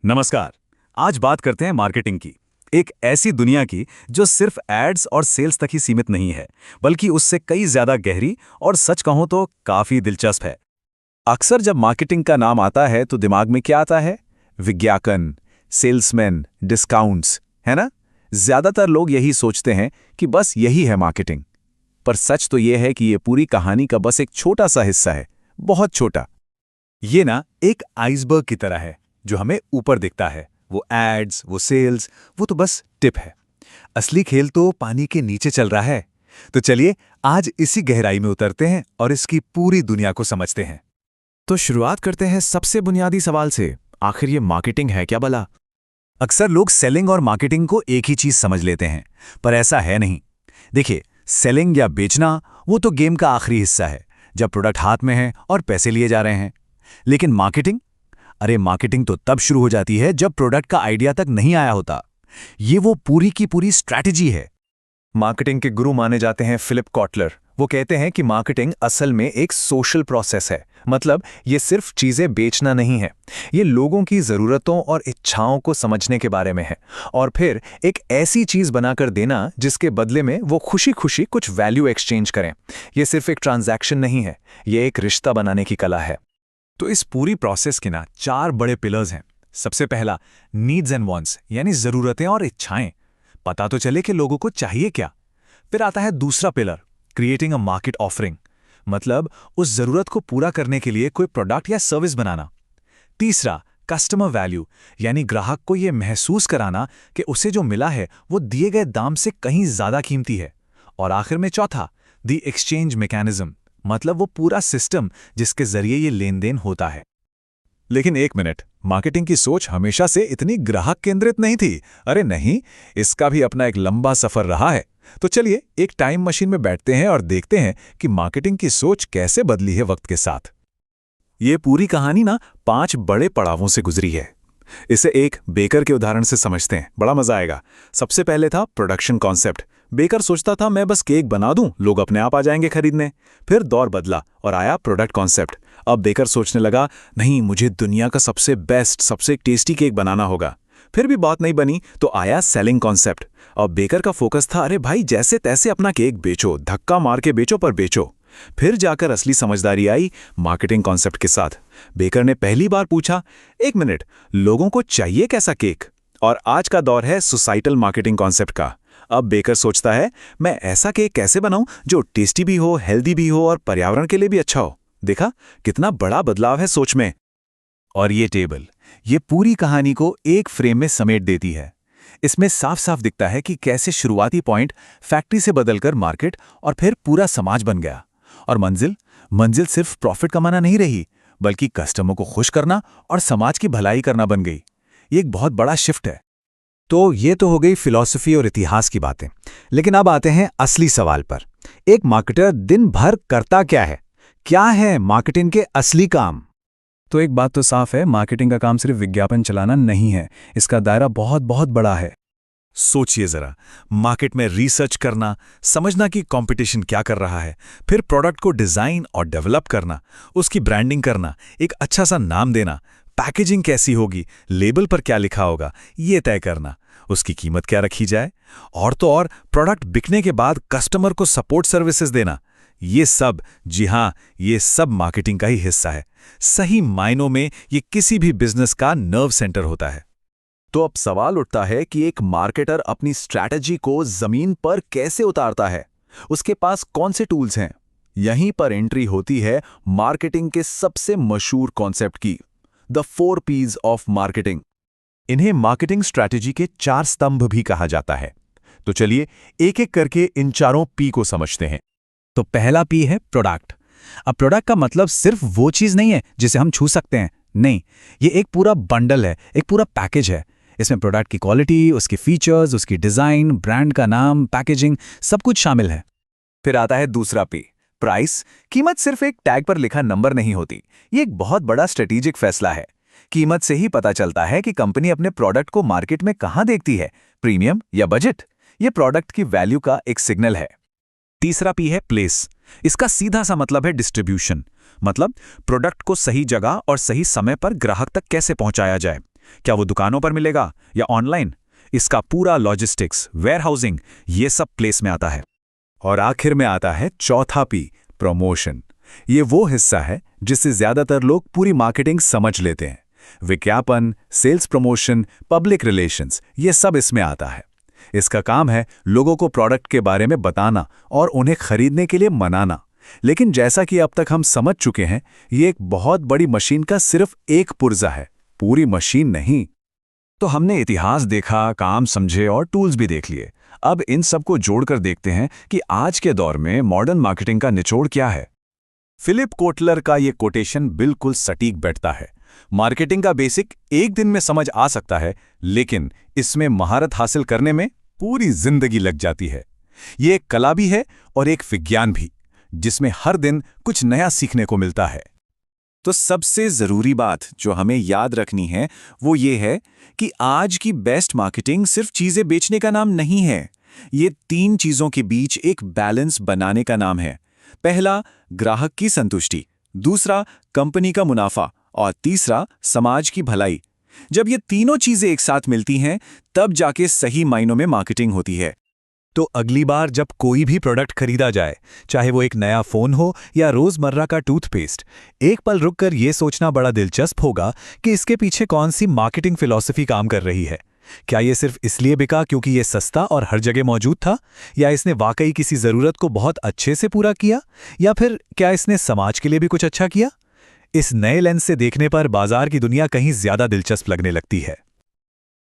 नमस्कार। आज बात करते हैं मार्केटिंग की। एक ऐसी दुनिया की जो सिर्फ एड्स और सेल्स तक ही सीमित नहीं है, बल्कि उससे कई ज्यादा गहरी और सच कहूं तो काफी दिलचस्प है। अक्सर जब मार्केटिंग का नाम आता है तो दिमाग में क्या आता है? विज्ञापन, सेल्समैन, डिस्काउंट्स, है ना? ज्यादातर लोग यही सोचते हैं कि बस यही है मार्केटिंग। पर सच तो यह है कि ये पूरी कहानी का बस एक छोटा सा हिस्सा है, बहुत छोटा। ये ना एक आइसबर्ग की तरह है जो हमें ऊपर दिखता है। वो एड्स, वो सेल्स, वो तो बस टिप है। असली खेल तो पानी के नीचे चल रहा है। तो चलिए आज इसी गहराई में उतरते हैं और इसकी पूरी दुनिया को समझते हैं। तो शुरुआत करते हैं सबसे बुनियादी सवाल से। आखिर ये मार्केटिंग है क्या भला? अक्सर लोग सेलिंग और मार्केटिंग को एक ही चीज समझ लेते हैं, पर ऐसा है नहीं। देखिए, सेलिंग या बेचना वो तो गेम का आखिरी हिस्सा है, जब प्रोडक्ट हाथ में है और पैसे लिए जा रहे हैं। लेकिन मार्केटिंग, अरे मार्केटिंग तो तब शुरू हो जाती है जब प्रोडक्ट का आइडिया तक नहीं आया होता। ये वो पूरी की पूरी स्ट्रैटेजी है। मार्केटिंग के गुरु माने जाते हैं फिलिप कॉटलर। वो कहते हैं कि मार्केटिंग असल में एक सोशल प्रोसेस है। मतलब ये सिर्फ चीजें बेचना नहीं है, ये लोगों की जरूरतों और इच्छाओं को समझने के बारे में है और फिर एक ऐसी चीज बनाकर देना जिसके बदले में वो खुशी खुशी कुछ वैल्यू एक्सचेंज करें। ये सिर्फ एक ट्रांजैक्शन नहीं है, ये एक रिश्ता बनाने की कला है। तो इस पूरी प्रोसेस के ना 4 बड़े पिलर्स हैं। सबसे पहला, नीड्स एंड वांट्स, यानी जरूरतें और इच्छाएं। पता तो चले कि लोगों को चाहिए क्या। फिर आता है दूसरा pillar, creating a market offering, मतलब उस जरूरत को पूरा करने के लिए कोई प्रोडक्ट या सर्विस बनाना। तीसरा, कस्टमर वैल्यू, यानी ग्राहक को यह महसूस कराना कि उसे जो मिला है वो दिए गए दाम से कहीं ज्यादा कीमती है। और आखिर में चौथा, द एक्सचेंज मैकेनिज्म, मतलब वो पूरा सिस्टम जिसके जरिए ये लेन देन होता है। लेकिन एक मिनट, मार्केटिंग की सोच हमेशा से इतनी ग्राहक केंद्रित नहीं थी। अरे नहीं, इसका भी अपना एक लंबा सफर रहा है। तो चलिए एक टाइम मशीन में बैठते हैं और देखते हैं कि मार्केटिंग की सोच कैसे बदली है वक्त के साथ। ये पूरी कहानी ना 5 बड़े पड़ावों से गुजरी है। इसे एक बेकर के उदाहरण से समझते हैं, बड़ा मजा आएगा। सबसे पहले था प्रोडक्शन कॉन्सेप्ट। बेकर सोचता था मैं बस केक बना दूं, लोग अपने आप आ जाएंगे खरीदने। फिर दौर बदला और आया प्रोडक्ट कॉन्सेप्ट। अब बेकर सोचने लगा, नहीं, मुझे दुनिया का सबसे बेस्ट, सबसे टेस्टी केक बनाना होगा। फिर भी बात नहीं बनी तो आया सेलिंग कॉन्सेप्ट। अब बेकर का फोकस था, अरे भाई जैसे तैसे अपना केक बेचो, धक्का मार के बेचो पर बेचो। फिर जाकर असली समझदारी आई मार्केटिंग कॉन्सेप्ट के साथ। बेकर ने पहली बार पूछा, एक मिनट, लोगों को चाहिए कैसा केक? और आज का दौर है सोसाइटल मार्केटिंग कॉन्सेप्ट का। अब बेकर सोचता है, मैं ऐसा केक कैसे बनाऊं जो टेस्टी भी हो, हेल्दी भी हो और पर्यावरण के लिए भी अच्छा हो। देखा कितना बड़ा बदलाव है सोच में। और ये टेबल, ये पूरी कहानी को एक फ्रेम में समेट देती है। इसमें साफ साफ दिखता है कि कैसे शुरुआती पॉइंट फैक्ट्री से बदलकर मार्केट और फिर पूरा समाज बन गया। और मंजिल सिर्फ प्रॉफिट कमाना नहीं रही, बल्कि कस्टमर को खुश करना और समाज की भलाई करना बन गई। ये एक बहुत बड़ा शिफ्ट है। तो ये तो हो गई फिलॉसफी और इतिहास की बातें, लेकिन अब आते हैं असली सवाल पर। एक मार्केटर दिन भर करता क्या है? क्या है मार्केटिंग के असली काम? तो एक बात तो साफ है, मार्केटिंग का काम सिर्फ विज्ञापन चलाना नहीं है। इसका दायरा बहुत बहुत बड़ा है। सोचिए जरा, मार्केट में रिसर्च करना, समझना कि कंपटीशन क्या कर रहा है, फिर प्रोडक्ट को डिजाइन और डेवलप करना, उसकी ब्रांडिंग करना, एक अच्छा सा नाम देना, पैकेजिंग कैसी होगी, लेबल पर क्या लिखा होगा, ये तय करना, उसकी कीमत क्या रखी जाए, और तो और प्रोडक्ट बिकने के बाद कस्टमर को सपोर्ट सर्विसेज देना। ये सब, जी हां, ये सब मार्केटिंग का ही हिस्सा है। सही मायनों में ये किसी भी बिजनेस का नर्व सेंटर होता है। तो अब सवाल उठता है कि एक मार्केटर अपनी स्ट्रैटेजी को जमीन पर कैसे उतारता है? उसके पास कौन से टूल्स हैं? यहीं पर एंट्री होती है मार्केटिंग के सबसे मशहूर कॉन्सेप्ट की, द 4 P's ऑफ मार्केटिंग। इन्हें मार्केटिंग स्ट्रैटेजी के 4 स्तंभ भी कहा जाता है। तो चलिए एक एक करके इन चारों पी को समझते हैं। तो पहला पी है प्रोडक्ट। अब प्रोडक्ट का मतलब सिर्फ वो चीज नहीं है जिसे हम छू सकते हैं, नहीं, ये एक पूरा बंडल है, एक पूरा पैकेज है। इसमें प्रोडक्ट की क्वालिटी, उसके फीचर्स, उसकी डिजाइन, ब्रांड का नाम, पैकेजिंग, सब कुछ शामिल है। फिर आता है दूसरा पी, प्राइस। कीमत सिर्फ एक टैग पर लिखा नंबर नहीं होती, ये एक बहुत बड़ा स्ट्रेटेजिक फैसला है। कीमत से ही पता चलता है कि कंपनी अपने प्रोडक्ट को मार्केट में कहां देखती है, प्रीमियम या बजट। ये प्रोडक्ट की वैल्यू का एक सिग्नल है। तीसरा पी है प्लेस। इसका सीधा सा मतलब है डिस्ट्रीब्यूशन, मतलब प्रोडक्ट को सही जगह और सही समय पर ग्राहक तक कैसे पहुंचाया जाए। क्या वो दुकानों पर मिलेगा या ऑनलाइन? इसका पूरा लॉजिस्टिक्स, वेयरहाउसिंग, ये सब प्लेस में आता है। और आखिर में आता है चौथा पी, प्रमोशन। ये वो हिस्सा है जिससे ज्यादातर लोग पूरी मार्केटिंग समझ लेते हैं। विज्ञापन, सेल्स प्रमोशन, पब्लिक रिलेशंस, ये सब इसमें आता है। इसका काम है लोगों को प्रोडक्ट के बारे में बताना और उन्हें खरीदने के लिए मनाना। लेकिन जैसा कि अब तक हम समझ चुके हैं, ये एक बहुत बड़ी मशीन का सिर्फ एक पुर्जा है, पूरी मशीन नहीं। तो हमने इतिहास देखा, काम समझे और टूल्स भी देख लिए। अब इन सबको जोड़कर देखते हैं कि आज के दौर में मॉडर्न मार्केटिंग का निचोड़ क्या है। फिलिप कोटलर का ये कोटेशन बिल्कुल सटीक बैठता है। मार्केटिंग का बेसिक एक दिन में समझ आ सकता है, लेकिन इसमें महारत हासिल करने में पूरी जिंदगी लग जाती है। ये एक कला भी है और एक विज्ञान भी, जिसमें हर दिन कुछ नया सीखने को मिलता है। तो सबसे जरूरी बात जो हमें याद रखनी है वो ये है कि आज की बेस्ट मार्केटिंग सिर्फ चीजें बेचने का नाम नहीं है। ये 3 चीजों के बीच एक बैलेंस बनाने का नाम है। पहला, ग्राहक की संतुष्टि, दूसरा, कंपनी का मुनाफा और तीसरा, समाज की भलाई। जब ये तीनों चीजें एक साथ मिलती हैं, तब जाके सही मायनों में मार्केटिंग होती है। तो अगली बार जब कोई भी प्रोडक्ट खरीदा जाए, चाहे वो एक नया फोन हो या रोजमर्रा का टूथपेस्ट, एक पल रुककर ये सोचना बड़ा दिलचस्प होगा कि इसके पीछे कौन सी मार्केटिंग फिलॉसफी काम कर रही है। क्या ये सिर्फ इसलिए बिका क्योंकि ये सस्ता और हर जगह मौजूद था, या इसने वाकई किसी जरूरत को बहुत अच्छे से पूरा किया, या फिर क्या इसने समाज के लिए भी कुछ अच्छा किया? इस नए लेंस से देखने पर बाजार की दुनिया कहीं ज्यादा दिलचस्प लगने लगती है।